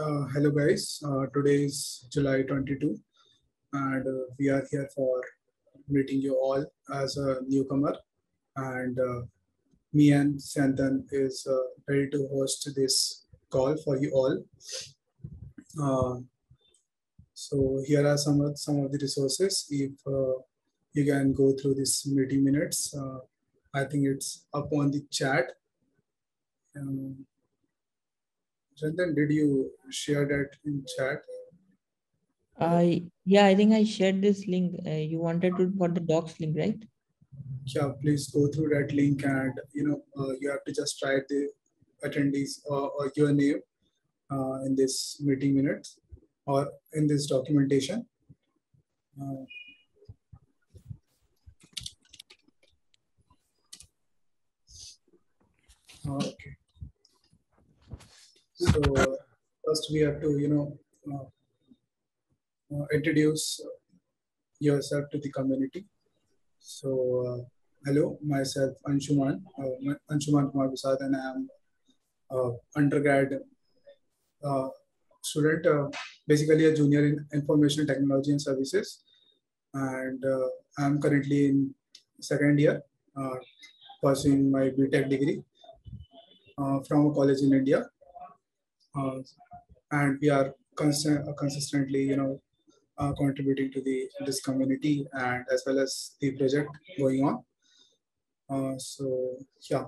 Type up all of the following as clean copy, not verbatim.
Hello guys, today is July 22 and we are here for meeting you all as a newcomer and me and Santan is ready to host this call for you all. Uh, so here are some of the resources. If you can go through this meeting minutes, I think it's up on the chat. Um, Santan, did you share that in chat? Yeah, I think I shared this link. You wanted to for the docs link, right? Yeah, please go through that link and you have to just write the attendees or your name in this meeting minutes or in this documentation. Uh, okay. So first we have to introduce yourself to the community. So hello, myself Anshuman, Anshuman Kumar Prasad, and I am undergrad student, basically a junior in information technology and services, and I'm currently in second year, pursuing my BTech degree from a college in India, and we are consistently, contributing to this community and as well as the project going on. So yeah,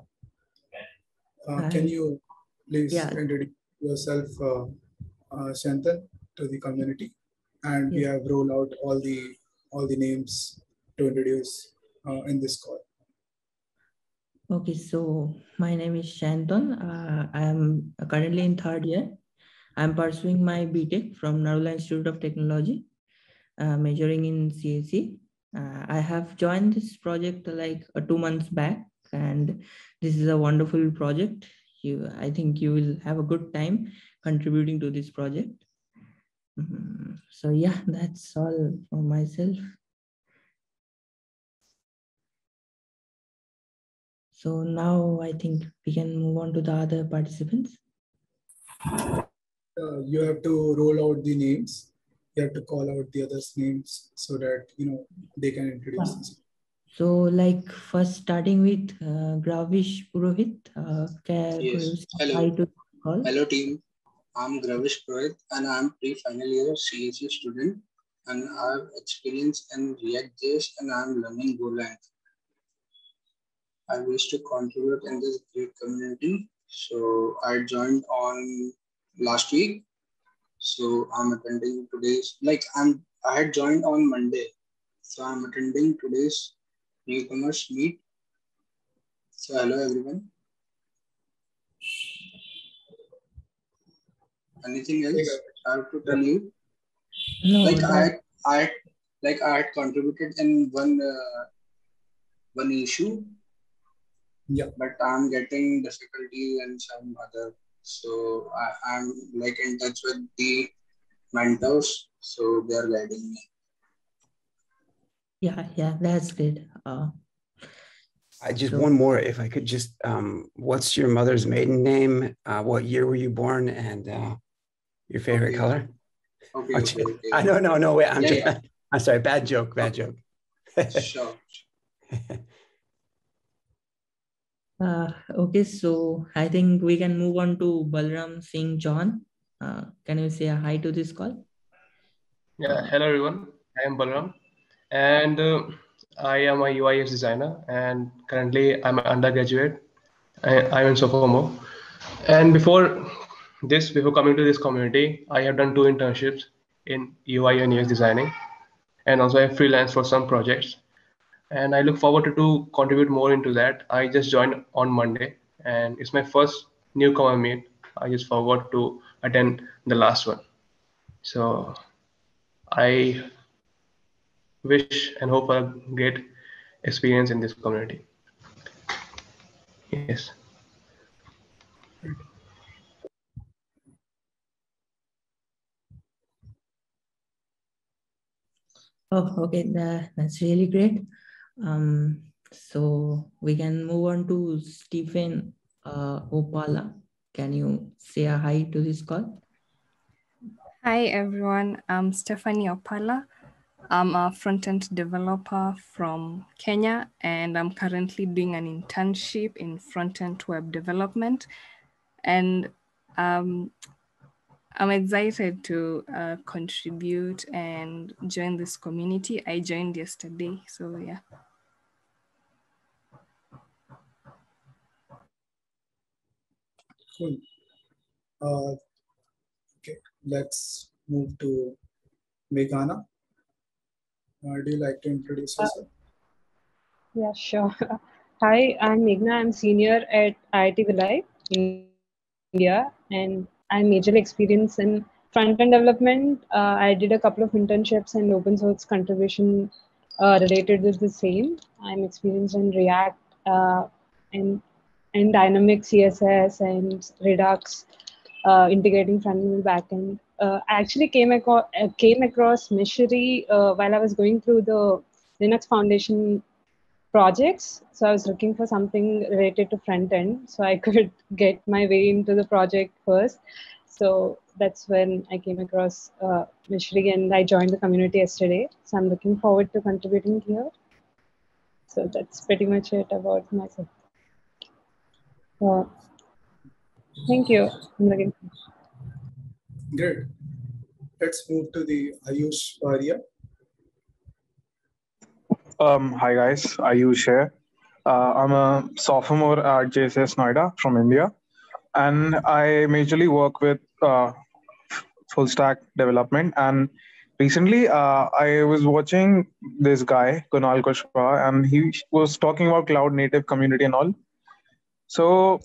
can you please introduce yourself, Shantan, to the community? And we have rolled out all the names to introduce in this call. Okay, so my name is Shantan. I am currently in third year. I'm pursuing my BTech from Narula Institute of Technology, majoring in CSE. I have joined this project like 2 months back, and this is a wonderful project. I think you will have a good time contributing to this project. So yeah, that's all for myself. So now I think we can move on to the other participants. You have to roll out the names. You have to call out the others' names so that they can introduce themselves. So like first starting with Gravish Purohit. Yes. Hello. Hello team. I'm Gravish Purohit and I'm pre-final year CSE student and I have experience in React.js and I'm learning Golang. I wish to contribute in this great community. So I joined on last week. So I'm attending today's, I had joined on Monday. So I'm attending today's newcomers meet. So hello everyone. Anything else I have to tell you? No, I had contributed in one issue. Yeah. But I'm getting difficulty in some other. So I'm like in touch with the mentors. So they are guiding me. Yeah, that's good. I just one more, if I could just, what's your mother's maiden name? What year were you born, and your favorite color? Okay. No, wait. I'm sorry. Bad joke. Sure. Okay, so I think we can move on to Balram Singh John. Can you say a hi to this call? Yeah, hello everyone. I am Balram, and I am a UI/UX designer, and currently I'm an undergraduate. I'm in Sophomore, and before coming to this community, I have done 2 internships in UI and UX designing, and also I freelance for some projects. And I look forward to contribute more into that. I just joined on Monday, and it's my first newcomer meet. I just forgot to attend the last one, so I wish and hope a great experience in this community. Yes. Oh, okay, that's really great. So we can move on to Stephen Opala. Can you say a hi to this call? Hi everyone, I'm Stephanie Opala. I'm a front-end developer from Kenya, and I'm currently doing an internship in front-end web development. And I'm excited to contribute and join this community. I joined yesterday, so yeah. Cool. Okay, let's move to Meghana. Do you like to introduce yourself? Yeah, sure. Hi, I'm Meghna. I'm senior at IIT Vilai, India, and I'm majorly experienced in front-end development. I did a couple of internships and open source contribution related with the same. I'm experienced in React and dynamic CSS and Redux, integrating front-end and back-end. I actually came across Mishri while I was going through the Linux Foundation projects. So I was looking for something related to front end so I could get my way into the project first. So that's when I came across Mishri and I joined the community yesterday. So I'm looking forward to contributing here. So that's pretty much it about myself. Thank you. Great. Let's move to the Ayush Varia. Hi guys, Ayush here. I'm a sophomore at JSS Noida from India, and I majorly work with full stack development. And recently, I was watching this guy Kunal Kushwaha, and he was talking about cloud native community and all. So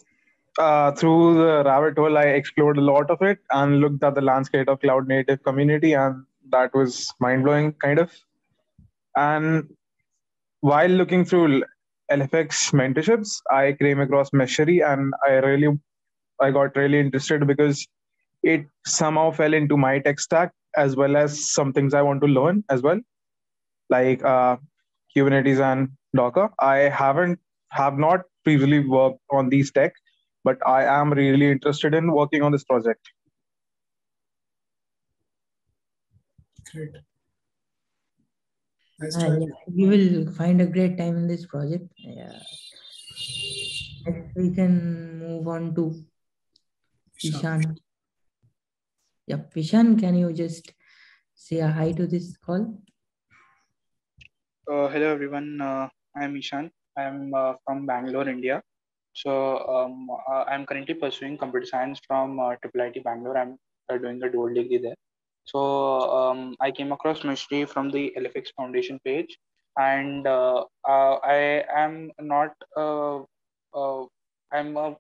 through the rabbit hole, I explored a lot of it and looked at the landscape of cloud native community, and that was mind blowing, kind of. And while looking through LFX mentorships, I came across Meshery, and I got really interested because it somehow fell into my tech stack as well as some things I want to learn as well, like Kubernetes and Docker. I have not previously worked on these tech, but I am really interested in working on this project. Great. Nice you will find a great time in this project. Yeah. Next, we can move on to Ishan. Yep, Ishan, can you just say a hi to this call? Hello everyone, I'm Ishan. I'm from Bangalore, India. So I'm currently pursuing computer science from IIT Bangalore. I'm doing a dual degree there. So I came across Mishri from the LFX Foundation page, and I am not. I'm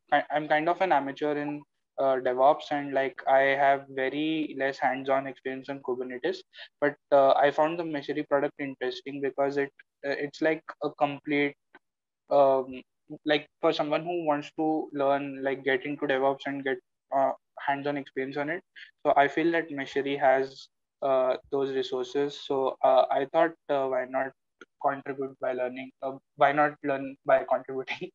kind of an amateur in DevOps, and like I have very less hands-on experience on Kubernetes. But I found the Mishri product interesting because it's like a complete like for someone who wants to learn, like get into DevOps and get hands-on experience on it. So I feel that Mishri has those resources. So I thought, why not contribute by learning? Why not learn by contributing?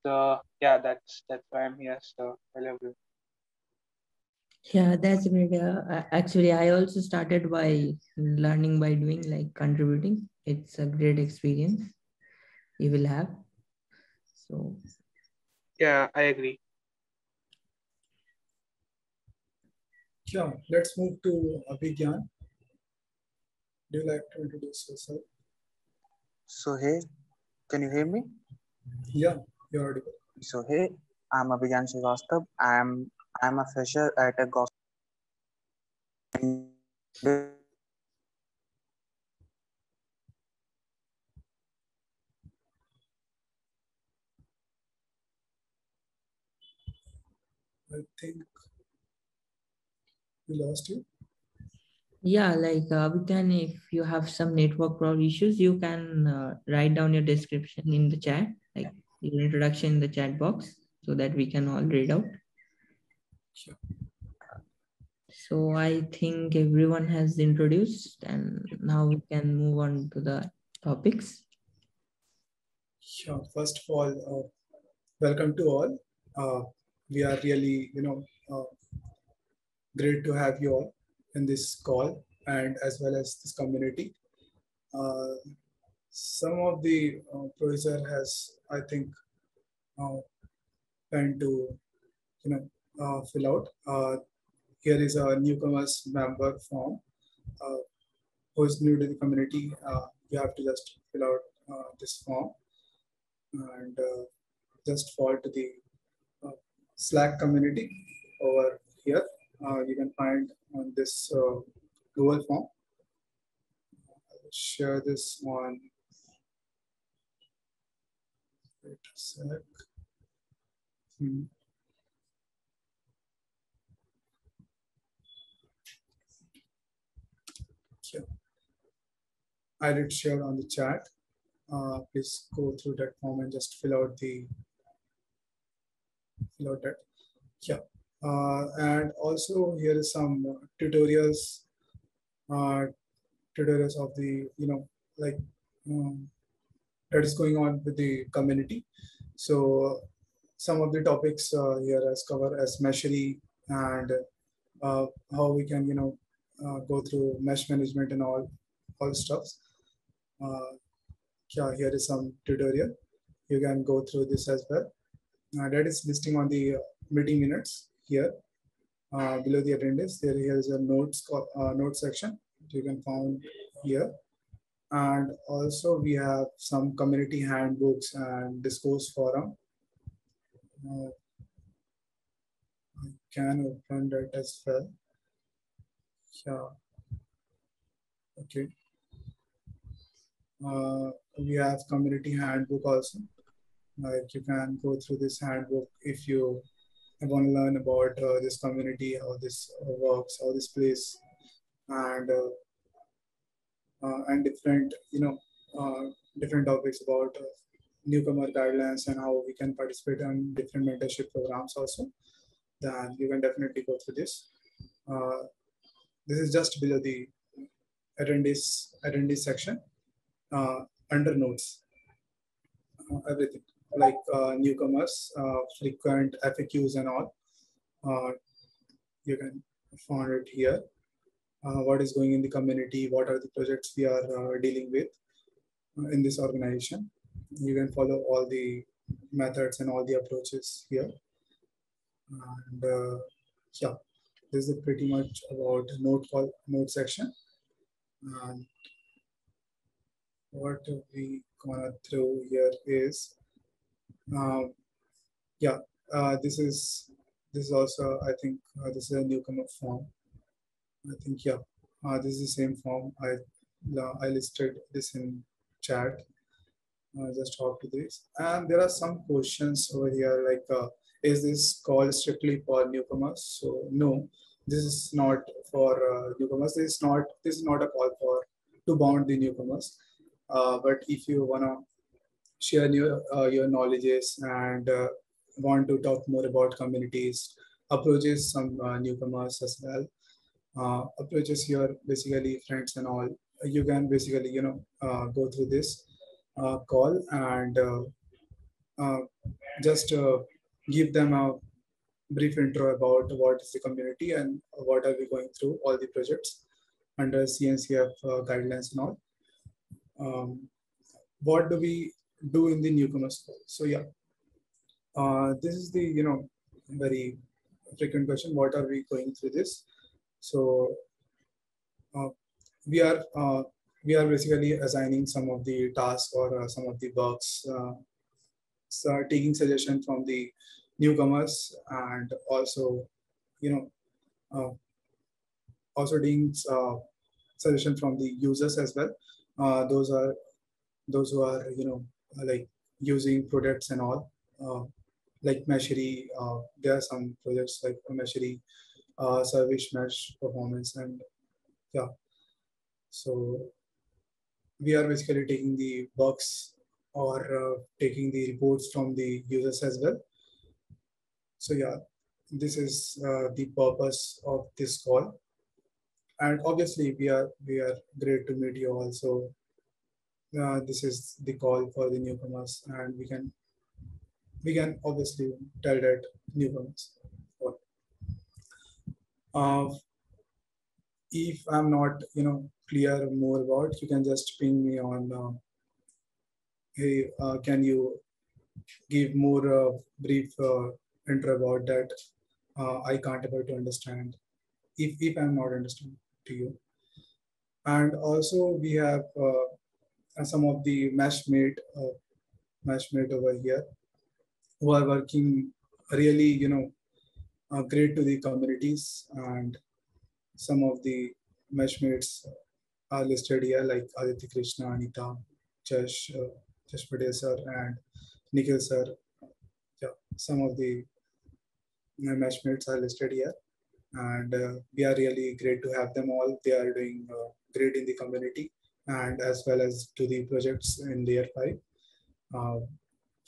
So yeah, that's why I'm here. So I love you. Yeah, that's great. Actually, I also started by learning by doing, like contributing. It's a great experience you will have. So yeah, I agree. Yeah, let's move to Abhigyan. Do you like to introduce yourself? So hey, can you hear me? Yeah, you're audible. So hey, I'm Abhigyan Srivastava. I'm a fresher at a I think we lost you. Yeah, like Abhigyan, if you have some network problem issues, you can write down your description in the chat, like your introduction in the chat box, so that we can all read out. Sure. So I think everyone has introduced, and now we can move on to the topics. Sure. First of all, welcome to all. We are really, great to have you all in this call and as well as this community. Some of the professor has, I think, trying to fill out. Here is a newcomers member form. Who is new to the community? You have to just fill out this form and just fall to the Slack community over here. You can find on this Google form. I'll share this on. Wait a sec. Yeah. I did share on the chat. Please go through that form and just fill out that. Yeah. And also here is some tutorials of the that is going on with the community. So some of the topics here as cover as Meshery and how we can go through mesh management and all stuffs. Yeah, here is some tutorial. You can go through this as well. That is listing on the meeting minutes here. Below the attendance, here is a notes section you can find here. And also we have some community handbooks and discourse forum. I can open that as well. Yeah. Okay. We have community handbook also. Like you can go through this handbook if you want to learn about this community, how this works, how this plays, and different different topics about newcomer guidelines and how we can participate in different mentorship programs also. Then you can definitely go through this. This is just below the attendees section under notes. Everything like newcomers, frequent FAQs and all. You can find it here. What is going in the community? What are the projects we are dealing with in this organization? You can follow all the methods and all the approaches here. And yeah, this is pretty much about note section. And what we gonna through here is yeah, this is also, I think this is a newcomer form. I think, yeah, this is the same form. I listed this in chat. Just talk to this. And there are some questions over here like, is this call strictly for newcomers? So no, this is not for newcomers. This is not a call to bound the newcomers. But if you wanna share your knowledges and want to talk more about communities, approaches some newcomers as well. Approaches your basically friends and all. You can basically go through this call and just give them a brief intro about what is the community and what are we going through all the projects under CNCF guidelines and all. What do we do in the newcomers call? So yeah, this is the very frequent question. What are we going through this? So we are basically assigning some of the tasks or some of the works, so taking suggestion from the newcomers and also also taking suggestion from the users as well. Those who are like using products and all, like Meshery. There are some projects like Meshery, Service Mesh Performance, and yeah. So we are basically taking the bugs or taking the reports from the users as well. So yeah, this is the purpose of this call. And obviously we are great to meet you also. This is the call for the newcomers, and we can obviously tell that newcomers. if I'm not, clear more about, you can just ping me on, hey, can you give more brief intro about that? I can't able to understand if I'm not understanding to you. And also we have some of the meshmate over here who are working really, great to the communities, and some of the meshmates are listed here like Aditya Krishna, Anita, Jash Patel sir, and Nikhil sir. Yeah, some of the meshmates are listed here, and we are really great to have them all. They are doing great in the community and as well as to the projects in layer 5.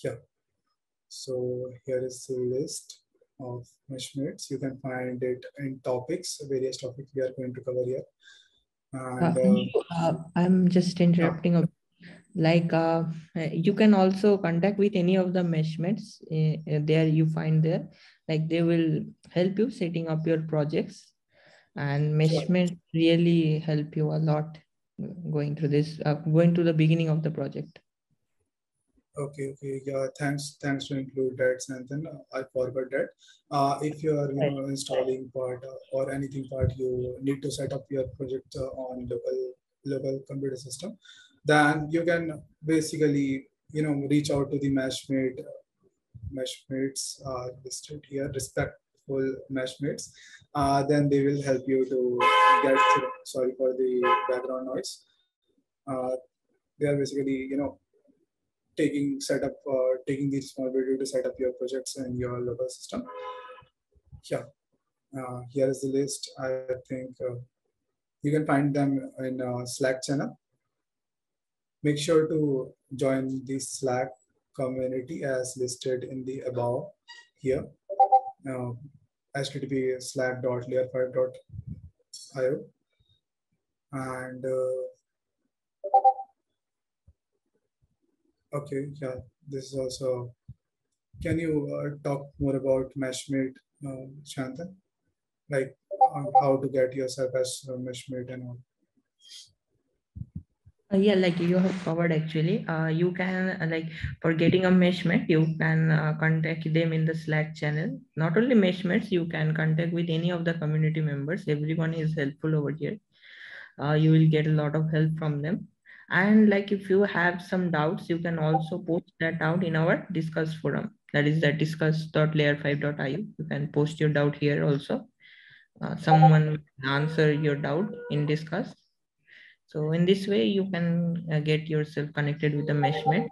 Yeah, so here is the list of meshmates. You can find it in topics, various topics we are going to cover here. And I'm just interrupting. Like you can also contact with any of the meshmates there you find there, like they will help you setting up your projects, and meshmates really help you a lot going through this, going to the beginning of the project. Okay, yeah, thanks to include that, Santhan. I forgot that. If you are installing part or anything part, you need to set up your project on local computer system, then you can basically reach out to the meshmates listed here, respectful meshmates. Then they will help you to get through. Sorry for the background noise. They are basically taking the responsibility to set up your projects in your local system. Yeah, here is the list. I think you can find them in Slack channel. Make sure to join the Slack community as listed in the above here. http://slack.layer5.io, and okay, yeah, this is also. Can you talk more about Meshmate, Shanthan? Like how to get yourself as a meshmate and all. Yeah, like you have covered actually. You can like for getting a meshmate, you can contact them in the Slack channel. Not only meshmates, you can contact with any of the community members. Everyone is helpful over here. You will get a lot of help from them. And like if you have some doubts, you can also post that out in our Discuss forum. That is the discuss.layer5.io. You can post your doubt here also. Someone will answer your doubt in Discuss. So in this way, you can get yourself connected with the meshmate.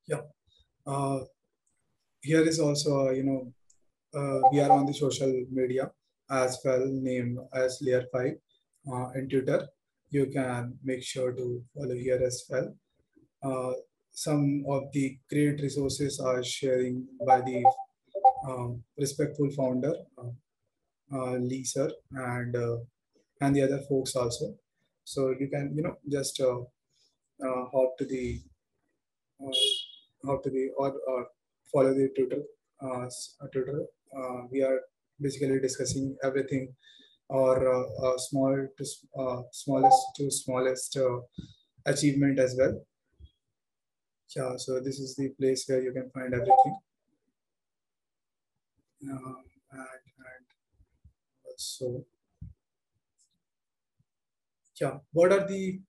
Yeah. Here is also, we are on the social media as well, name as Layer 5 in Twitter. You can make sure to follow here as well. Some of the great resources are sharing by the respectful founder, Lee sir, and the other folks also. So you can, just hop to the or follow the Twitter. We are basically discussing everything, or smallest to smallest achievement as well. Yeah, so this is the place where you can find everything. And so, yeah, what are the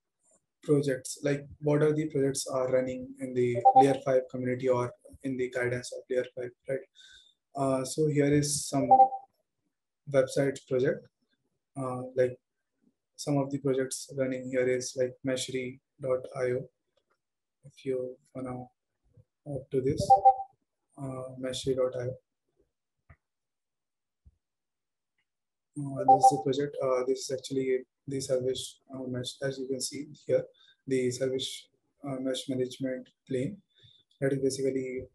projects, like what are the projects are running in the Layer 5 community or in the guidance of Layer 5, right? So here is some website project, like some of the projects running here is like Meshri.io. If you wanna up to this, Meshri.io. This is the project. This is actually the service mesh, as you can see here, the service mesh management plane. That is basically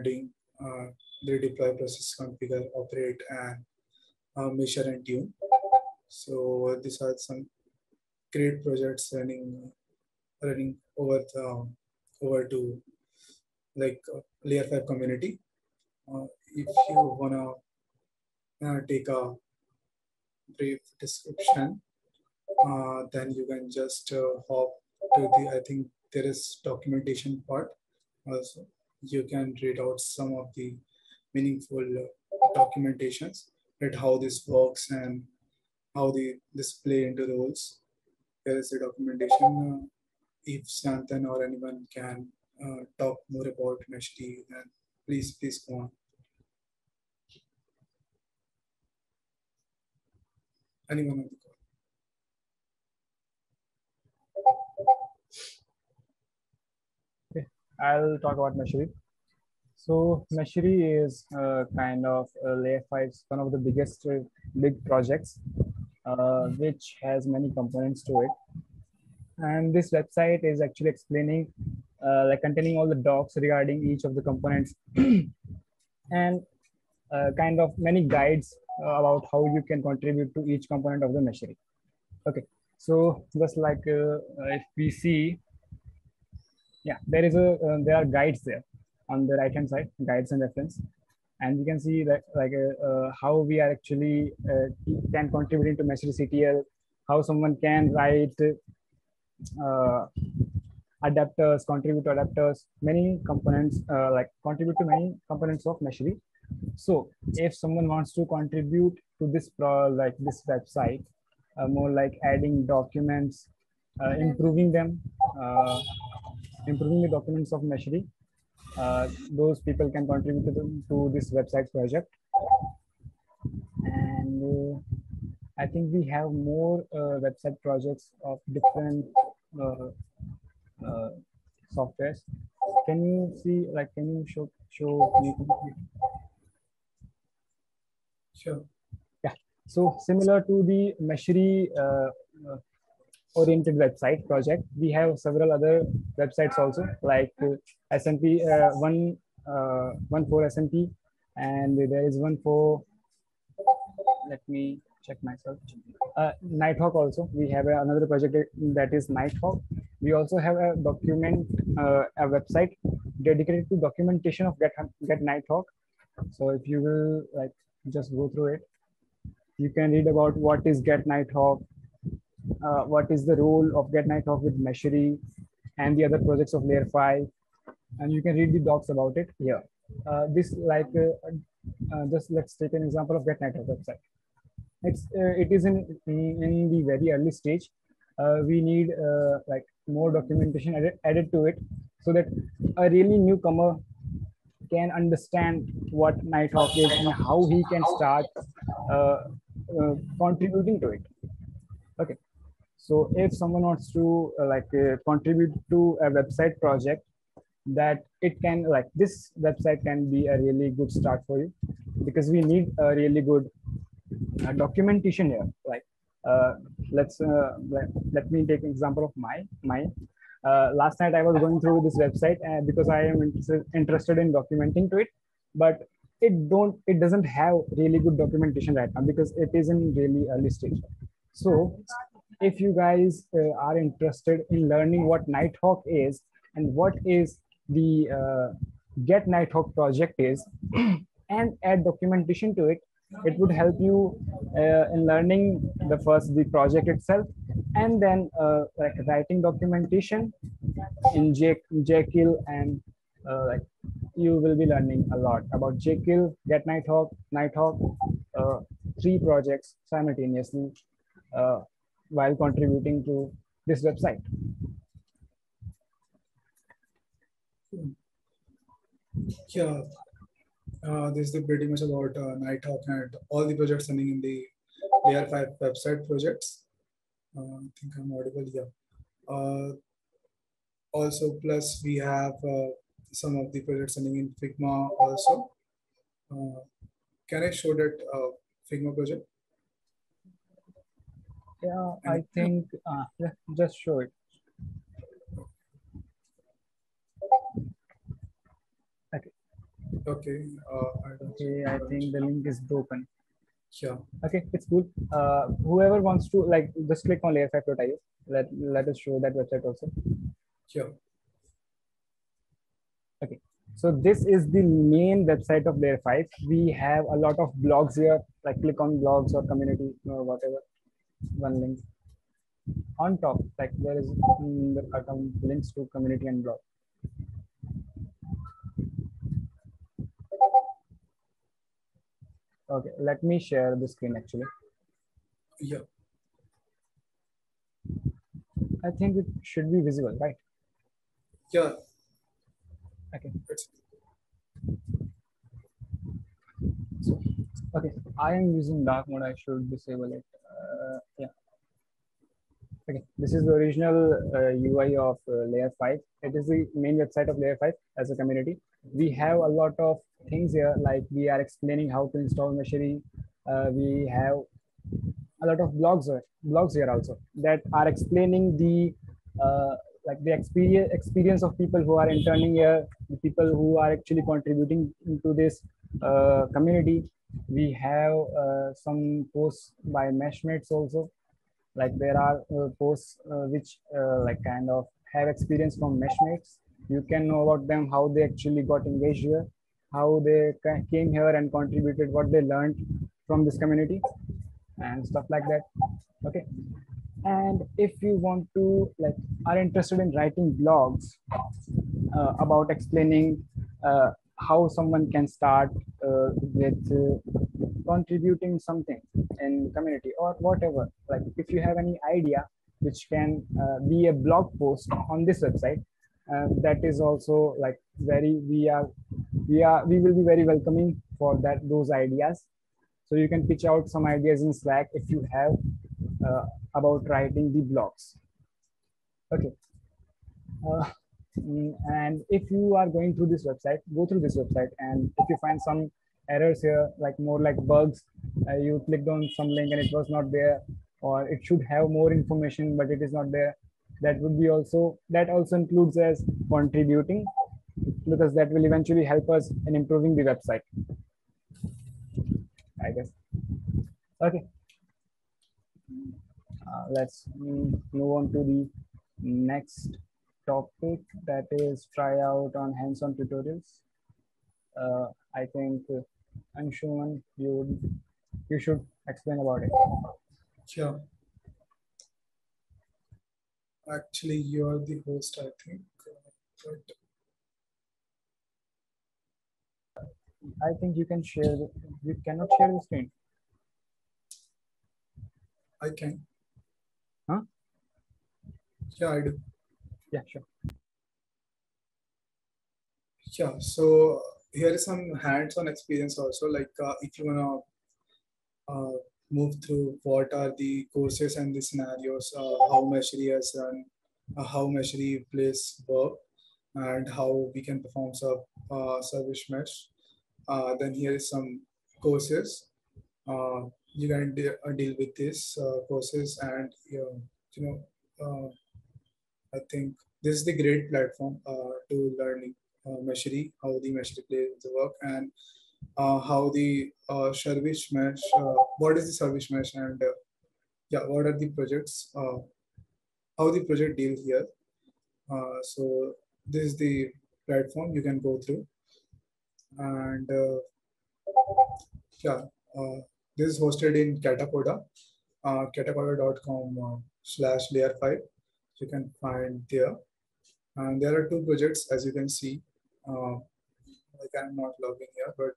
doing the deploy, process, configure, operate, and measure and tune. So these are some great projects running over to like Layer 5 community. If you wanna take a brief description. Then you can just hop to the, I think there is documentation part also. You can read out some of the meaningful documentations, at how this works and how they display into roles. There is a documentation. If Santhan or anyone can talk more about Meshri, then please go on. Anyone on the call? Okay, I'll talk about Meshri. So Meshri is kind of Layer 5's one of the biggest big projects, which has many components to it. And this website is actually explaining, like containing all the docs regarding each of the components and kind of many guides about how you can contribute to each component of the Meshri. Okay, so just like if we see, yeah, there are guides there on the right hand side, guides and reference, and you can see that like how we are actually can contribute into Meshri CTL, how someone can write adapters, contribute to adapters, many components, like contribute to many components of Meshri. So if someone wants to contribute to this like this website, more like adding documents, improving them, improving the documents of Meshri, those people can contribute to this website project. And I think we have more website projects of different softwares. Can you see, like, can you show me? Sure. Yeah. So similar to the Meshri oriented website project, we have several other websites also, like SMP 1 for SMP, and there is one for, let me check myself, Nighthawk also. We have another project that is Nighthawk. We also have a document, a website dedicated to documentation of Get Nighthawk. So if you will like just go through it, you can read about what is Get Nighthawk, what is the role of Get Nighthawk with Meshri and the other projects of Layer 5, and you can read the docs about it here. This like just let's take an example of Get Nighthawk website. It is in the very early stage. We need like more documentation added to it, so that a really newcomer can understand what Nighthawk is and how he can start contributing to it. Okay, so if someone wants to contribute to a website project, that it can, like, this website can be a really good start for you, because we need a really good documentation here. Like let me take an example of mine. Last night I was going through this website because I am interested in documenting to it, but it doesn't have really good documentation right now because it is in really early stage. So if you guys are interested in learning what Nighthawk is and what is the Get Nighthawk project is, and add documentation to it, it would help you in learning the project itself, and then like writing documentation in Jekyll, and like you will be learning a lot about Jekyll, Get Nighthawk, 3 projects simultaneously while contributing to this website. Yeah, this is pretty much about Nighthawk and all the projects running in the Layer 5 website projects. I think I'm audible here. Also, plus we have some of the projects running in Figma also. Can I show that Figma project? Yeah, I think, yeah, just show it. Okay. Okay. Okay, I think the link is broken. Sure. Okay, it's cool. Whoever wants to, like, just click on layer5.io. Let us show that website also. Sure. Okay, So this is the main website of Layer 5. We have a lot of blogs here, like click on blogs or community or whatever, one link. On top, like there is the account links to community and blog. Okay, let me share the screen actually. Yeah. I think it should be visible, right? Yeah. Okay. So, okay, I am using dark mode. I should disable it. Yeah. Okay, this is the original UI of Layer 5. It is the main website of Layer 5 as a community. We have a lot of things here, like we are explaining how to install Meshery. We have a lot of blogs here also that are explaining the like the experience of people who are interning here, the people who are actually contributing into this community. We have some posts by Meshmates also. Like there are posts which like kind of have experience from Meshmates. You can know about them, how they actually got engaged here, how they came here and contributed, what they learned from this community and stuff like that. Okay. And if you want to like are interested in writing blogs about explaining how someone can start with contributing something in community or whatever, like if you have any idea which can be a blog post on this website, that is also like very we will be very welcoming for those ideas. So you can pitch out some ideas in Slack if you have about writing the blogs. Okay. And if you are going through this website, go through this website, and if you find some errors here, like more like bugs, you clicked on some link and it was not there, or it should have more information but it is not there, that also includes as contributing, because that will eventually help us in improving the website, I guess. Okay. Let's move on to the next topic, that is try out on hands-on tutorials. I think Anshuman, you should explain about it. Sure. Actually, you are the host, I think. But I think you can share. You cannot share the screen. I can. Huh? Yeah, I do. Yeah, sure. Yeah, so here is some hands-on experience also. Like if you wanna move through what are the courses and the scenarios, how Meshery has run, how Meshery plays work, and how we can perform service mesh. Then here is some courses. You can deal with these courses, and I think this is the great platform to learning Meshery, how the Meshery plays the work, and how the service mesh, what is the service mesh, and yeah, what are the projects, how the project deal here. So this is the platform you can go through, and yeah, this is hosted in Katacoda, katacoda.com/layer5. You can find there, and there are two projects as you can see. Like I'm not logging here, but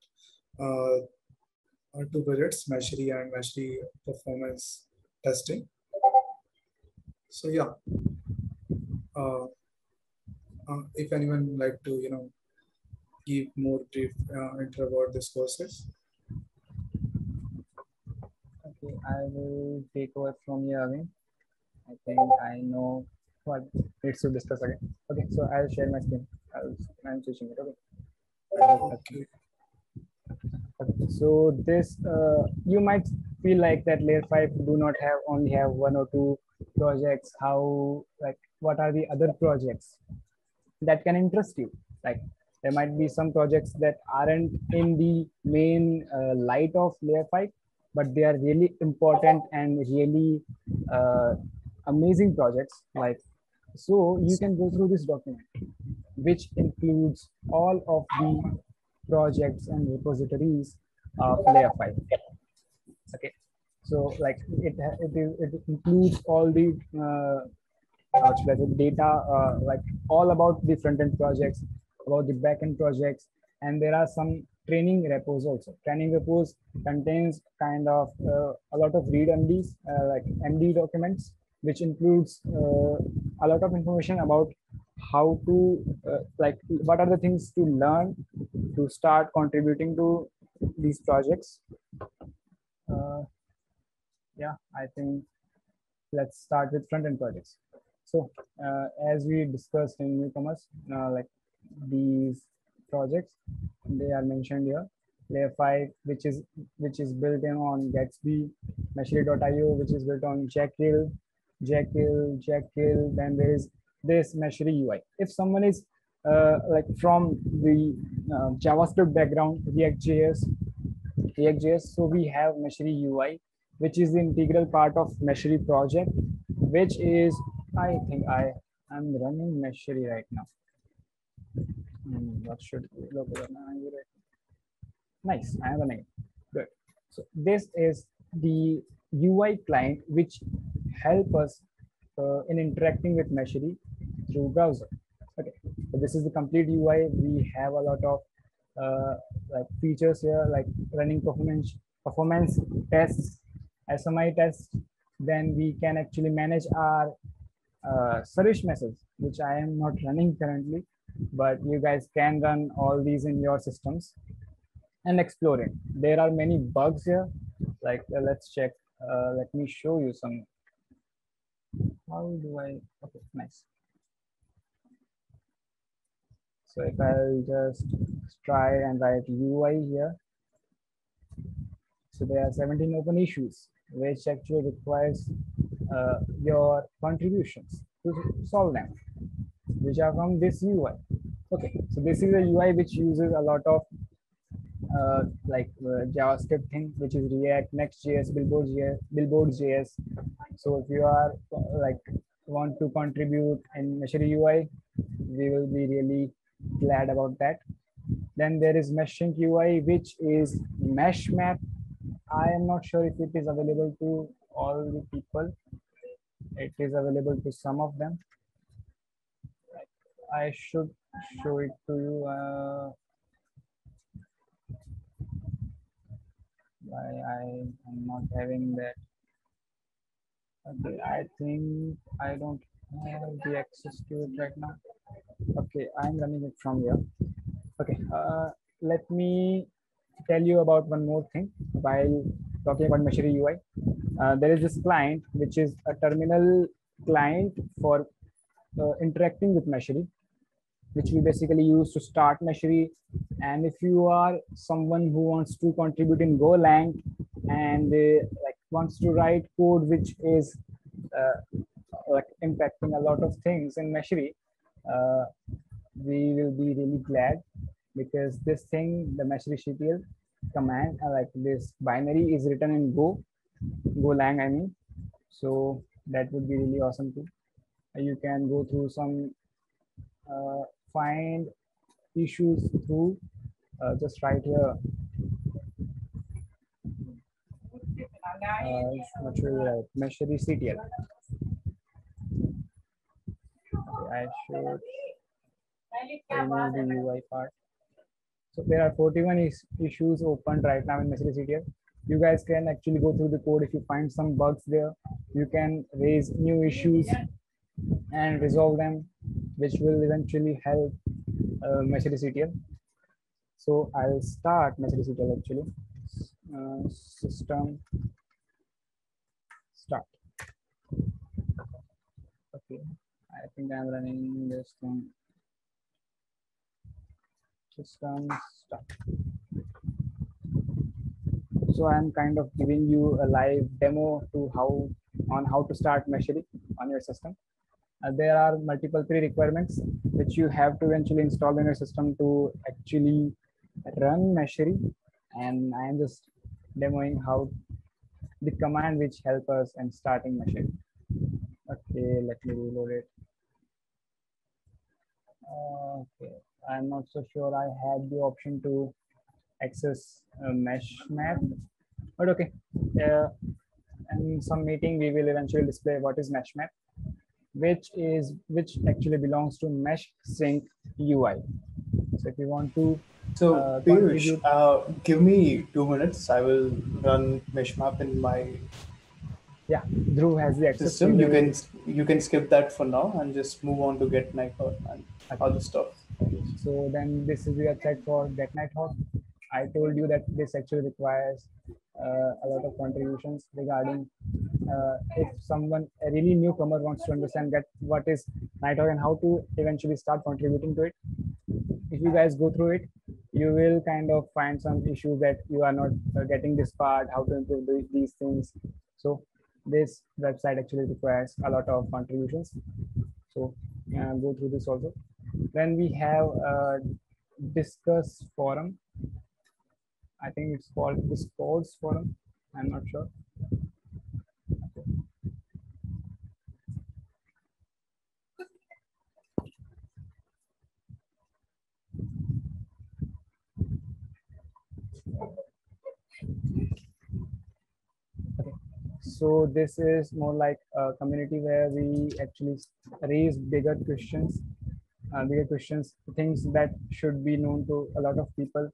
two projects, Meshery and Meshery performance testing. So yeah, if anyone like to give more brief intro about these courses. Okay, I will take over from here again. I think I know what needs to discuss again. Okay, so I'll share my screen. I'm switching it. Okay. Okay, so this you might feel like that Layer 5 do not only have one or two projects. How, like, what are the other projects that can interest you? Like, there might be some projects that aren't in the main light of Layer 5, but they are really important and really amazing projects. Like, so you can go through this document. which includes all of the projects and repositories of layer 5. Okay, so like it includes all the data, like all about the front-end projects, about the back-end projects, and there are some training repos also. Training repos contains kind of a lot of read-onlys, like MD documents, which includes a lot of information about how to like what are the things to learn to start contributing to these projects. Yeah, I think let's start with front-end projects. So as we discussed in newcomers, like these projects, they are mentioned here. Layer 5, which is built in on Gatsby, Meshery.io, which is built on Jekyll. Then there is this Meshery UI. If someone is like from the JavaScript background, React.js, so we have Meshery UI, which is the integral part of Meshery project, which is, I think I'm running Meshery right now. What should we look at now? Nice, I am running it. Good. So this is the UI client which help us in interacting with Meshery through browser. Okay, so this is the complete UI. We have a lot of like features here, like running performance tests, SMI tests. Then we can actually manage our service meshes, which I am not running currently, but you guys can run all these in your systems and explore it. There are many bugs here. Like let's check. Let me show you some. How do I? Okay, nice. So if I'll just try and write UI here. So there are 17 open issues, which actually requires your contributions to solve them, which are from this UI. Okay, so this is a UI which uses a lot of JavaScript thing, which is React, Next.js, Billboard.js. So if you are like want to contribute in Meshery UI, we will be really glad about that. Then there is Meshlink UI, which is mesh map. I am not sure if it is available to all the people. It is available to some of them. I should show it to you. I am not having that. Okay, I think I don't have the access to it right now. Okay, I'm running it from here. Okay, let me tell you about one more thing while talking about Meshery UI. There is this client, which is a terminal client for interacting with Meshery, which we basically use to start Meshery. And if you are someone who wants to contribute in Golang and like wants to write code which is like impacting a lot of things in Meshery, we will be really glad, because this thing, the Meshery.ctl command, like this binary is written in Golang, I mean. So that would be really awesome too. You can go through some find issues through just right here. What should we write? Meshery.ctl. Okay, I should remove the UI part. So there are 41 issues open right now in Meshery.ctl. You guys can actually go through the code. If you find some bugs there, you can raise new issues and resolve them, which will eventually help Meshery.ctl. So I'll start Meshery.ctl actually. System start. Okay, I think I'm running this thing. System start. So I'm kind of giving you a live demo to how to start Meshery on your system. There are multiple pre-requirements which you have to eventually install in your system to actually run Meshery, and I am just demoing how the command which help us in starting Meshery. Okay, let me reload it. Okay, I'm not so sure I had the option to access mesh map, but okay. In some meeting, we will eventually display what is mesh map, which actually belongs to mesh sync UI. So if you want to Piyush, give me 2 minutes. I will run mesh map in my Dhruv has the access system. You can skip that for now and just move on to Get Nighthawk and other stuff. So then this is the website for Get Nighthawk. I told you that this actually requires a lot of contributions regarding if someone, a really newcomer, wants to understand that what is Nighthawk and how to eventually start contributing to it. If you guys go through it, you will kind of find some issues that you are not getting this part, how to improve these things. So this website actually requires a lot of contributions. So go through this also. Then we have a discuss forum. I think it's called Discourse forum. I'm not sure. Okay. So this is more like a community where we actually raise bigger questions, things that should be known to a lot of people.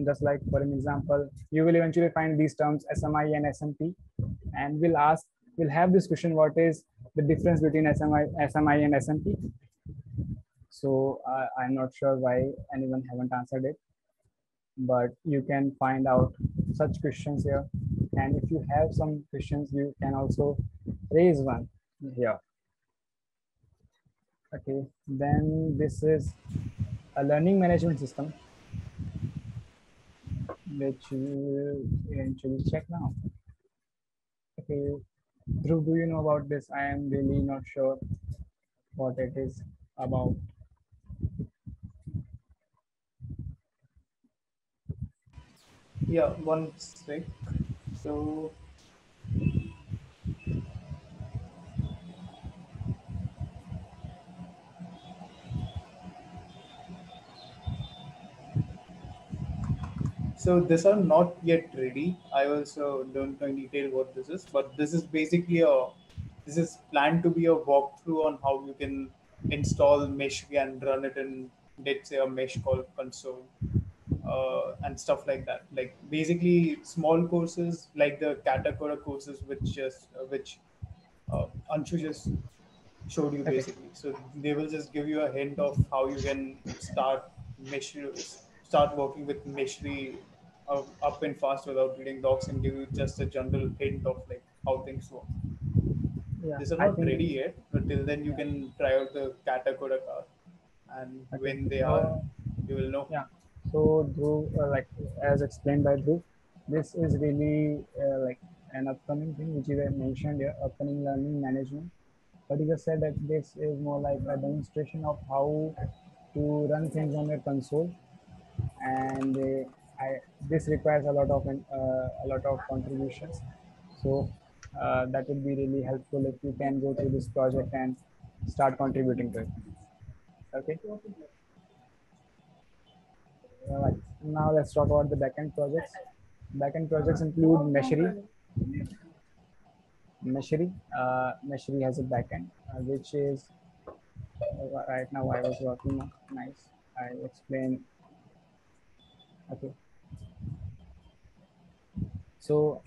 Just like for an example, you will eventually find these terms SMI and SMP, and we'll have this question: what is the difference between SMI and SMP? So I'm not sure why anyone haven't answered it, but you can find out such questions here. And if you have some questions, you can also raise one here. Okay, then this is a learning management system, which you will eventually check now. Okay, Dhruv, do you know about this? I am really not sure what it is about. Yeah, one sec. So these are not yet ready. I also don't know in detail what this is, but this is basically this is planned to be a walkthrough on how you can install mesh and run it in, let's say, a mesh called console. And stuff like that. Like basically small courses like the Katakura courses, which Anshu just showed you basically. So they will just give you a hint of how you can mesh, start working with Meshri up and fast without reading docs, and give you just a general hint of like how things work. Yeah, These are not ready yet, but till then you can try out the Katakura car, and when they are, you will know. Yeah. So Dhruv, like as explained by Dhruv, this is really like an upcoming thing which is mentioned here, upcoming learning management. But you just said that this is more like a demonstration of how to run things on your console, and this requires a lot of contributions. So that would be really helpful if you can go through this project and start contributing to it. Okay. Right. Now let's talk about the backend projects. Backend projects include Meshri. Meshri has a backend, which is right now I was working on. Nice. I explain. Okay. So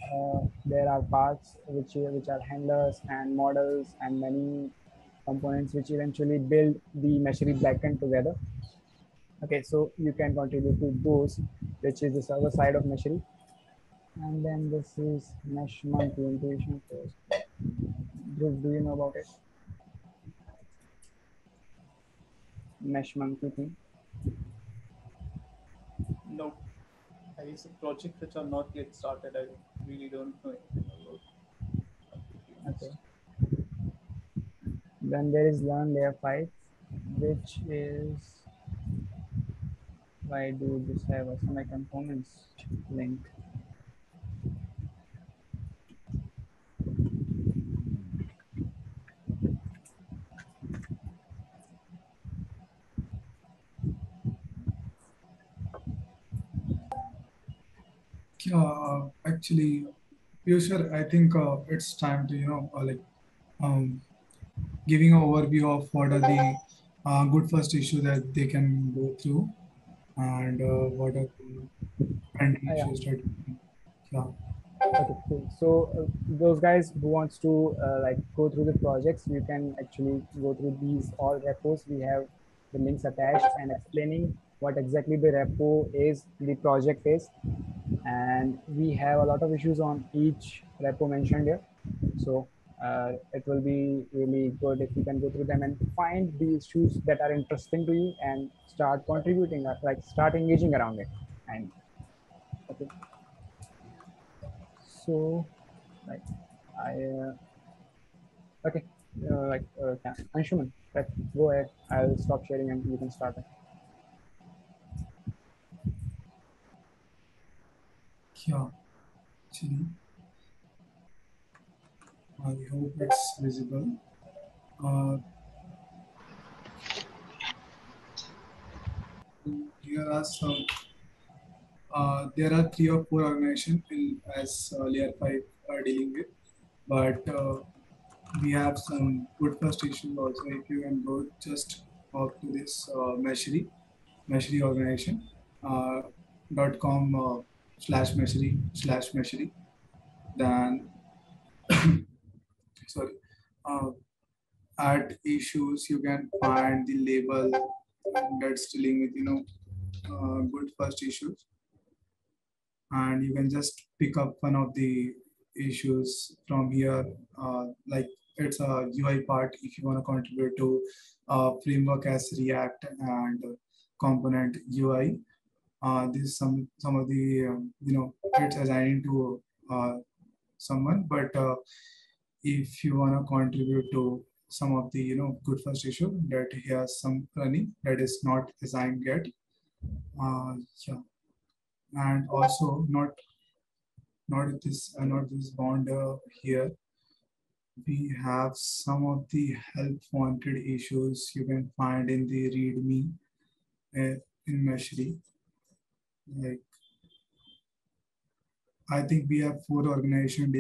there are parts which are handlers and models and many components which eventually build the Meshri backend together. Okay, so you can contribute to those, which is the server side of Meshri. And then this is Mesh Monkey integration course. Dhruv, do you know about it? Mesh Monkey thing? No. I guess the projects which are not yet started, I really don't know anything about. Okay. Then there is Learn Layer 5, which is, why do this have a my components link? Yeah, actually, Piyush, I think it's time to, giving an overview of what are the good first issue that they can go through and what are the pending Yeah. issues that, yeah. Okay, cool. So those guys who wants to like go through the projects, you can actually go through these all repos. We have the links attached and explaining what exactly the repo is, the project is, and we have a lot of issues on each repo mentioned here. So it will be really good if you can go through them and find the issues that are interesting to you and start contributing, like start engaging around it. And okay, so like I okay, Anshuman, let's go ahead. I'll stop sharing and you can start it. Yeah, actually, I hope it's visible. Here are some. There are 3 or 4 organizations as layer 5 are dealing with, but we have some good first issues also. If you can go just up to this Meshery organization .com /Meshery, then sorry, uh, at issues you can find the label that's dealing with good first issues, and you can just pick up one of the issues from here, like it's a UI part if you want to contribute to framework as React and component UI. This is some of the it's assigning to someone, but if you want to contribute to some of the good first issue that he has some running that is not assigned yet, yeah, and also not this bond here. We have some of the help wanted issues you can find in the README in Meshery. Like I think we have 4 organizations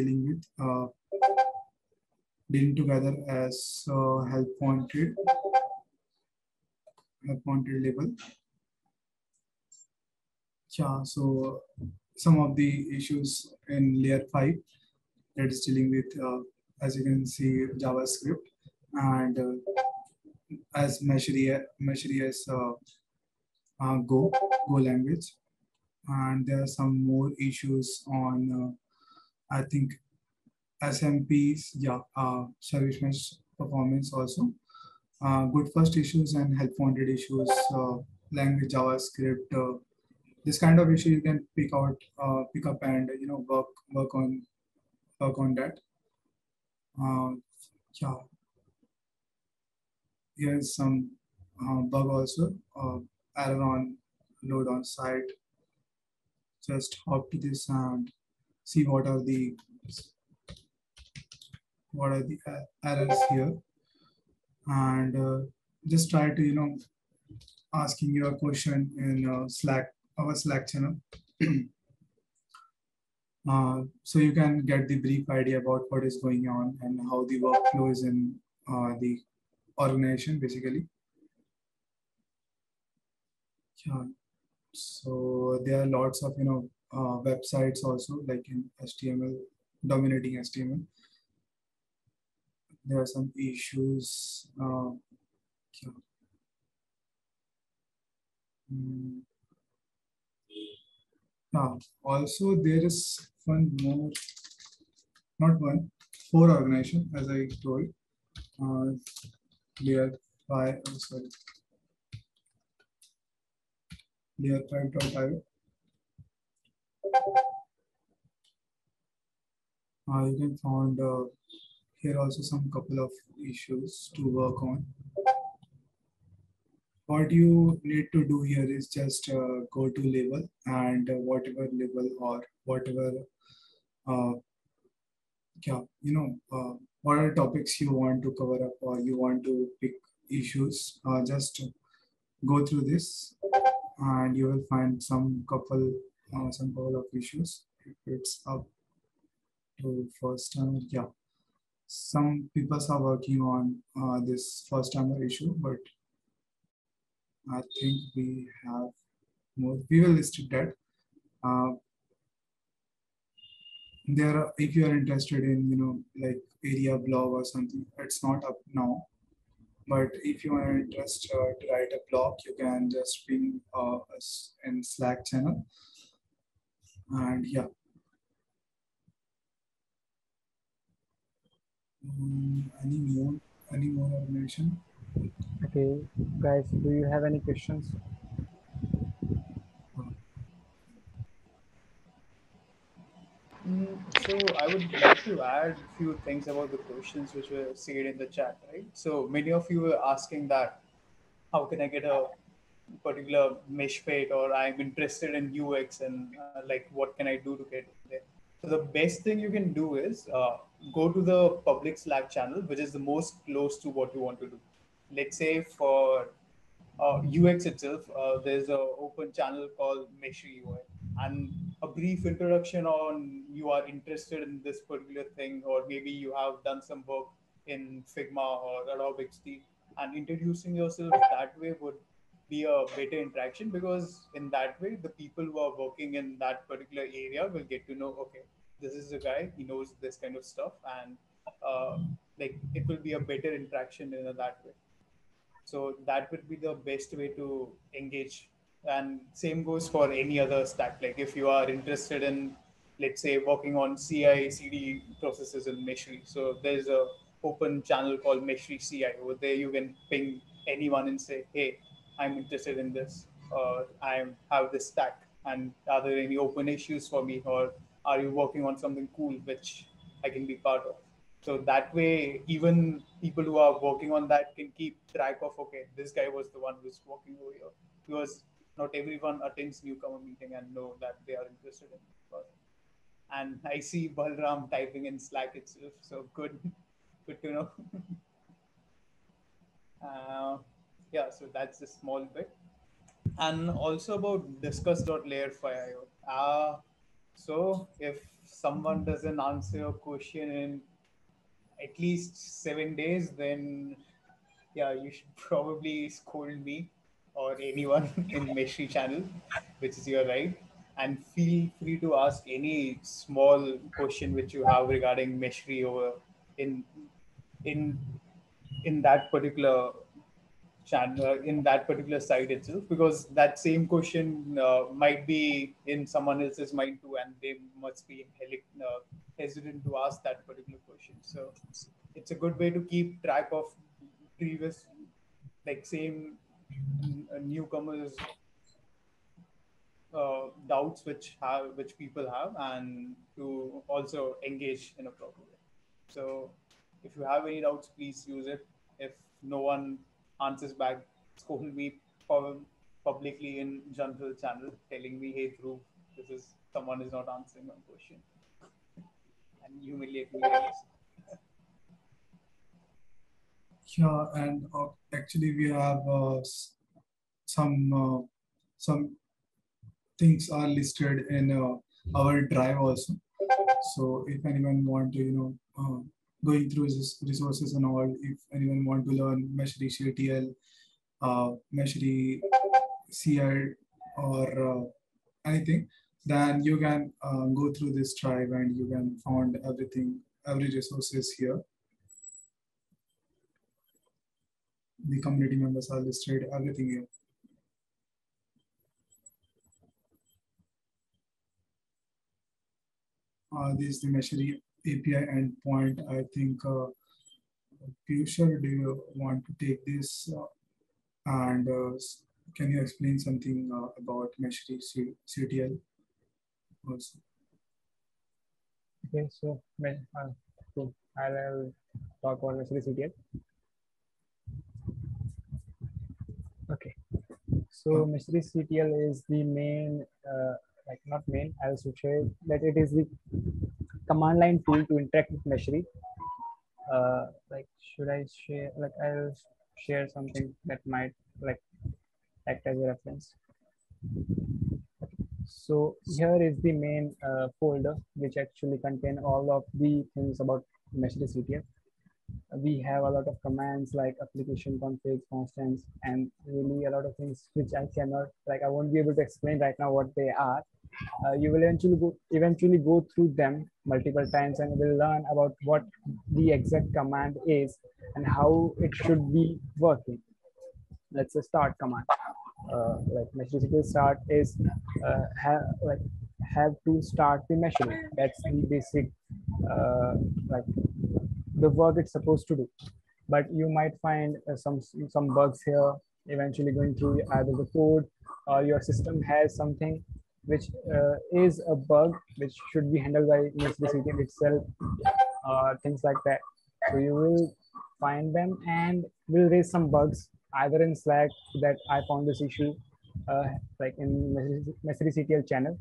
dealing together as help wanted label. Yeah, so some of the issues in layer 5 that is dealing with, as you can see, JavaScript, and as Meshery as Go language, and there are some more issues on I think SMPs, yeah, service mesh performance also. Good first issues and help wanted issues, language JavaScript. This kind of issue you can pick up and work on that. Yeah, here's some bug also. Error on load on site. Just hop to this and see what are the errors here, and just try to asking your question in our Slack channel. So you can get the brief idea about what is going on and how the workflow is in the organization, basically. Yeah. So there are lots of websites also, like in HTML, dominating HTML. There are some issues. Yeah. Also there is one more, not one, 4 organization, as I told. Layer 5, oh, sorry. Layer 5.5. You can find here also some couple of issues to work on. What you need to do here is just go to label, and whatever label or whatever what are topics you want to cover up or you want to pick issues, just go through this and you will find some couple of issues it's up to first timer. Yeah, some people are working on this first timer issue, but I think we have more. We will list it that. There are, if you are interested in, like area blog or something, it's not up now. But if you are interested to write a blog, you can just ping us in Slack channel. And yeah. Any more information? Okay, guys, do you have any questions? So I would like to add a few things about the questions which were said in the chat, right? So many of you were asking that, how can I get a particular mesh page, or I'm interested in UX and like what can I do to get there? So the best thing you can do is go to the public Slack channel, which is the most close to what you want to do. Let's say for UX itself, there's an open channel called Meshri UI, and a brief introduction on you are interested in this particular thing, or maybe you have done some work in Figma or Adobe XD, and introducing yourself that way would be a better interaction, because in that way the people who are working in that particular area will get to know, okay, this is a guy, he knows this kind of stuff, and like it will be a better interaction in that way. So that would be the best way to engage. And same goes for any other stack. Like if you are interested in, let's say, working on CI/CD processes in Meshri, so there's a open channel called Meshri CI. Over there, you can ping anyone and say, "Hey, I'm interested in this, or I have this stack, and are there any open issues for me, or are you working on something cool which I can be part of?" So that way, even people who are working on that can keep track of, okay, this guy was the one who's working over here. Because not everyone attends newcomer meeting and know that they are interested in it. And I see Balram typing in Slack itself, so good, good to know. Yeah, so that's a small bit. And also about discuss.layer5io. So if someone doesn't answer your question in at least 7 days, then yeah, you should probably scold me or anyone in Meshri channel, which is your right. And feel free to ask any small question which you have regarding Meshri over in in in that particular channel, in that particular site itself, because that same question might be in someone else's mind too, and they must be hesitant to ask that particular question. So it's a good way to keep track of previous, like same newcomers doubts which people have, and to also engage in a proper way. So if you have any doubts, please use it. If no one answers back, scold me publicly in general channel, telling me, hey Dhruv, this is someone is not answering my question, and humiliate me. Yeah, and actually we have some things are listed in our drive also. So if anyone want to, going through this resources and all, if anyone want to learn Meshri CTL, Meshri CI, or anything, then you can go through this drive and you can find everything, every resources here. The community members are listed, everything here. This is the Meshri API endpoint. I think, Piyush, do you want to take this? And can you explain something about Meshri CTL also? Okay, so I'll talk about Meshri CTL. Okay, so Meshri CTL is the main, like not main, I'll say that it is the command line tool to interact with Meshri. Like, should I share, like I'll share something that might like act as a reference. Okay. So here is the main folder, which actually contain all of the things about MeshDCTF. We have a lot of commands like application config, constants, and really a lot of things which I cannot, like I won't be able to explain right now what they are. You will eventually go through them multiple times and will learn about what the exact command is and how it should be working. Let's say start command. Like MeshDCTF start is have to start the meshing. That's the basic like the work it's supposed to do. But you might find some bugs here eventually going through either the code or your system has something which is a bug which should be handled by MeshDCTF itself, things like that. So you will find them and will raise some bugs either in Slack that I found this issue, like in MeshDCTF channel.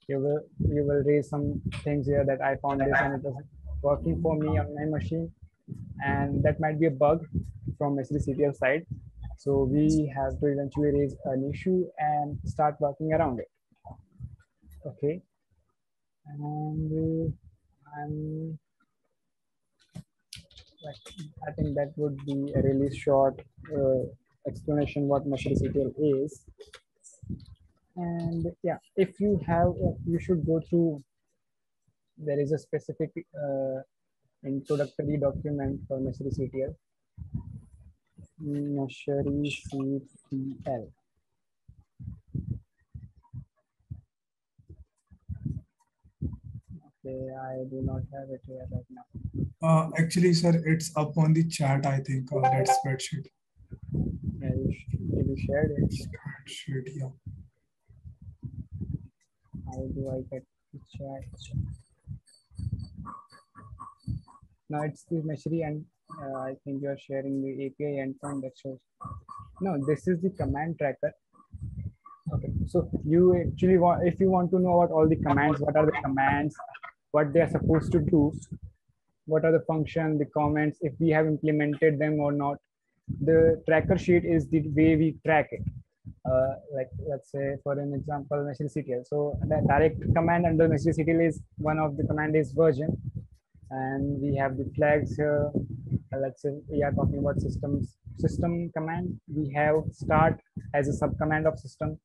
You will raise some things here that I found this and it wasn't working for me on my machine, and that might be a bug from MeshDCTF side. So we have to eventually raise an issue and start working around it. Okay, and I think that would be a really short explanation what MeshDCTF is. And yeah, if you have, you should go through, there is a specific introductory document for MeshDCTF, MeshDCTF. Okay, I do not have it here right now. Actually, sir, it's up on the chat, I think, that spreadsheet. Yeah, you shared it. Spreadsheet, yeah. How do I get the chat? Now it's the Meshery, and I think you're sharing the API endpoint that shows. No, this is the command tracker. Okay, so you actually want, if you want to know about all the commands, what are the commands, what they are supposed to do, what are the functions, the comments, if we have implemented them or not. The tracker sheet is the way we track it. Like let's say for an example, MeshDCTF. So the direct command under MeshDCTF is one of the command is version, and we have the flags here. Let's say we are talking about system command. We have start as a sub command of system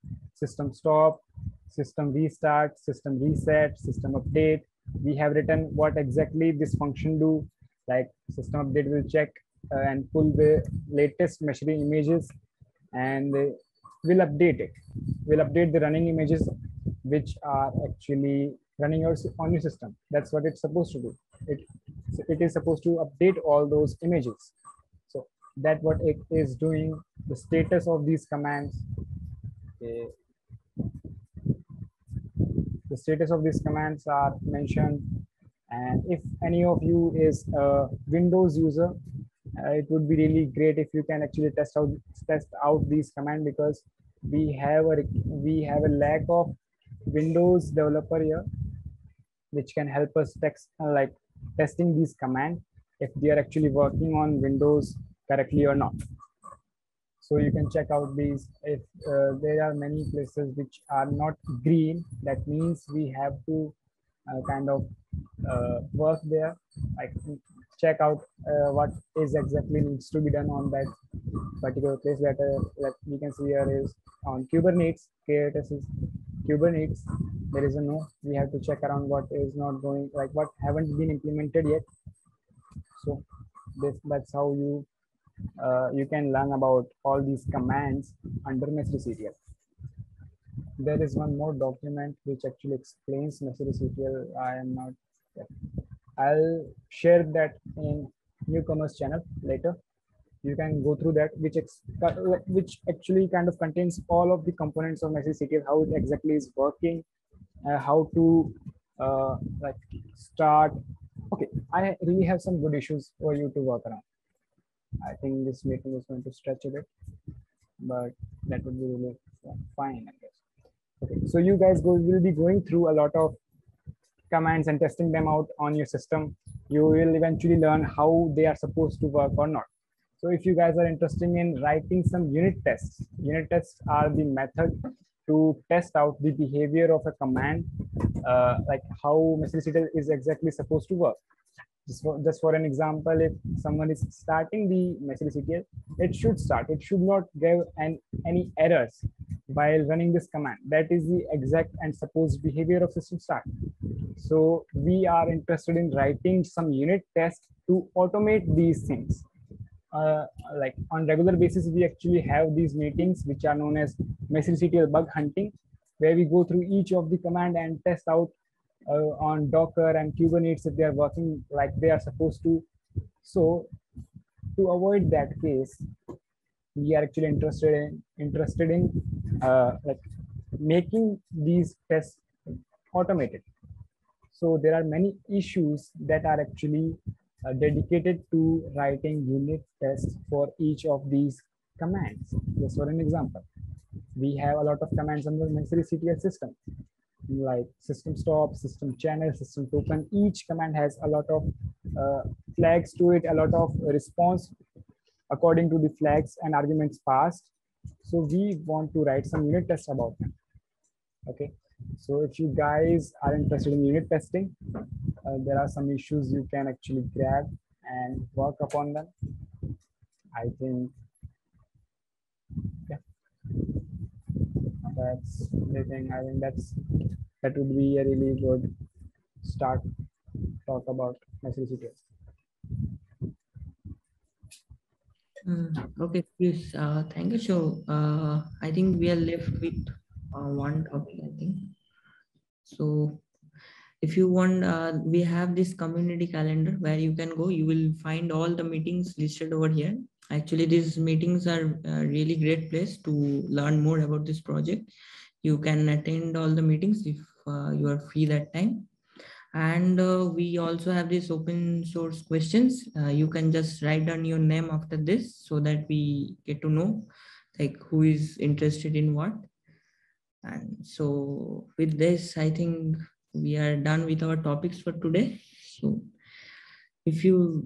stop, system restart, system reset, system update. We have written what exactly this function do, like system update will check and pull the latest Meshery images and will update it. Will update the running images which are actually running on your system. That's what it's supposed to do. It is supposed to update all those images. So that's what it is doing. The status of these commands. Okay. The status of these commands are mentioned, and if any of you is a Windows user, it would be really great if you can actually test out these commands, because we have a lack of Windows developer here which can help us testing these commands if they are actually working on Windows correctly or not. So you can check out these. If there are many places which are not green, that means we have to kind of work there. Like check out what is exactly needs to be done on that particular place. That we can see here is on Kubernetes. KTS is Kubernetes. There is a no. We have to check around what is not going, like what haven't been implemented yet. So that's how you can learn about all these commands under MeshDCTF. There is one more document which actually explains MeshDCTF. I'll share that in newcomers channel later. You can go through that, which actually kind of contains all of the components of MeshDCTF, how it exactly is working, how to like start. Okay, I really have some good issues for you to work around. I think this meeting is going to stretch a bit, but that would be really fine, I guess. Okay, so you guys will be going through a lot of commands and testing them out on your system. You will eventually learn how they are supposed to work or not. So if you guys are interested in writing some unit tests are the method to test out the behavior of a command, like how messagectl is exactly supposed to work. Just for an example, if someone is starting the messagectl, it should start. It should not give any errors while running this command. That is the exact and supposed behavior of system start. So we are interested in writing some unit tests to automate these things. Like on regular basis, we actually have these meetings which are known as messagectl bug hunting, where we go through each of the command and test out on Docker and Kubernetes if they are working like they are supposed to. So to avoid that case, we are actually interested in like making these tests automated. So there are many issues that are actually dedicated to writing unit tests for each of these commands. Just for an example, we have a lot of commands on the messagectl system, like system stop, system channel, system token. Each command has a lot of flags to it, a lot of response according to the flags and arguments passed. So we want to write some unit tests about them. Okay, so if you guys are interested in unit testing, there are some issues you can actually grab and work upon them. I think, yeah, that's the thing. I think that would be a really good start talk about messagectl. Okay, please. Thank you. So I think we are left with one topic, I think. So if you want, we have this community calendar where you can go. You will find all the meetings listed over here. Actually, these meetings are a really great place to learn more about this project. You can attend all the meetings if you are free that time. And we also have this open source questions. You can just write down your name after this so that we get to know like who is interested in what. And so with this, I think we are done with our topics for today. So if you,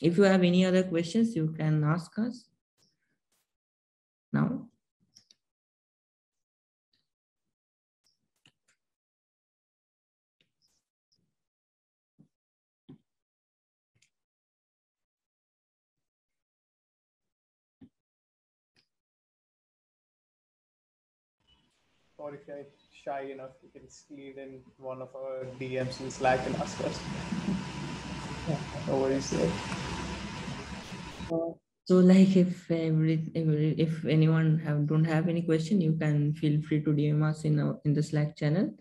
if you have any other questions, you can ask us now. Or if you're shy enough, you can slide in one of our DMs in Slack and ask us. No worries there. So like if anyone don't have any question, you can feel free to DM us in the Slack channel.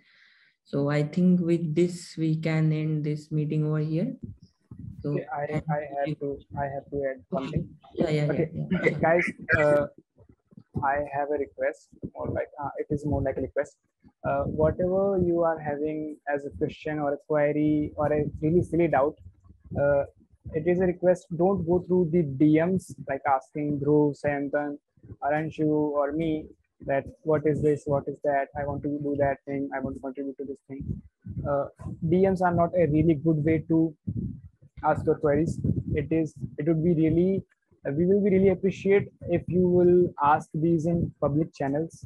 So I think with this we can end this meeting over here. So okay, I have to add something. Yeah. Guys, I have a request, or like it is more like a request. Whatever you are having as a question or a query or a really silly doubt, it is a request. Don't go through the DMs like asking Dhruv, Sayantan, Aranshu, or me that what is this, what is that, I want to do that thing, I want to contribute to this thing. DMs are not a really good way to ask your queries. It would be really, we will be really appreciate if you will ask these in public channels,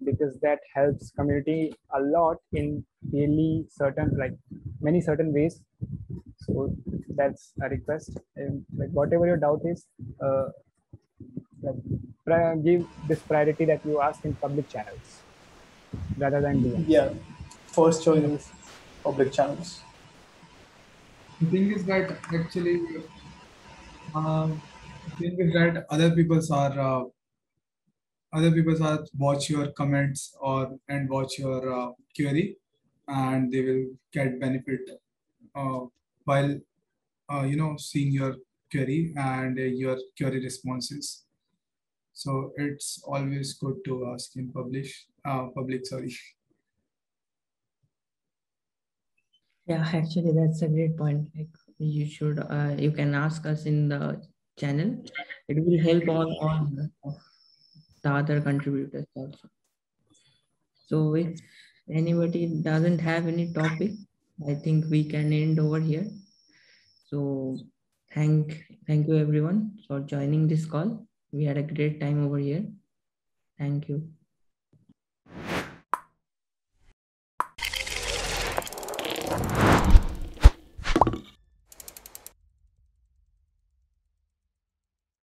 because that helps community a lot in really many certain ways. So that's a request. And like whatever your doubt is, give this priority that you ask in public channels rather than DMs. Yeah, first choice is public channels. The thing is that actually, other people are watch your comments and watch your query, and they will get benefit while seeing your query and your query responses. So it's always good to ask in public. Sorry. Yeah, actually, that's a great point. Like you should, you can ask us in the channel. It will help all the other contributors also. So if anybody doesn't have any topic, I think we can end over here. So thank you everyone for joining this call. We had a great time over here. Thank you.